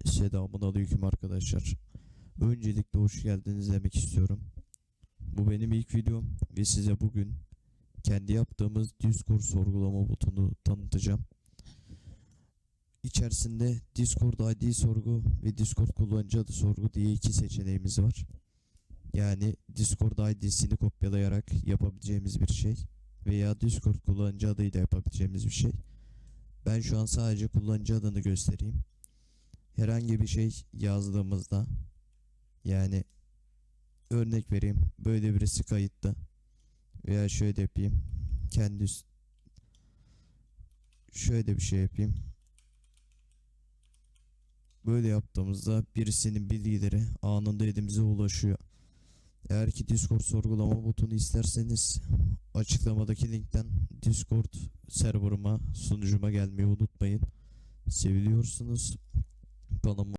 Selamun aleyküm arkadaşlar. Öncelikle hoş geldiniz demek istiyorum. Bu benim ilk videom ve size bugün kendi yaptığımız Discord sorgulama botunu tanıtacağım. İçerisinde Discord ID sorgu ve Discord kullanıcı adı sorgu diye iki seçeneğimiz var. Yani Discord ID'sini kopyalayarak yapabileceğimiz bir şey veya Discord kullanıcı adıyla yapabileceğimiz bir şey. Ben şu an sadece kullanıcı adını göstereyim. Herhangi bir şey yazdığımızda, yani örnek vereyim, böyle birisi kayıtta veya şöyle yapayım, kendi şöyle bir şey yapayım, böyle yaptığımızda birisinin bilgileri anında elimize ulaşıyor. Eğer ki Discord sorgulama botunu isterseniz açıklamadaki linkten Discord serverıma, sunucuma gelmeyi unutmayın. Seviliyorsunuz. Kanalıma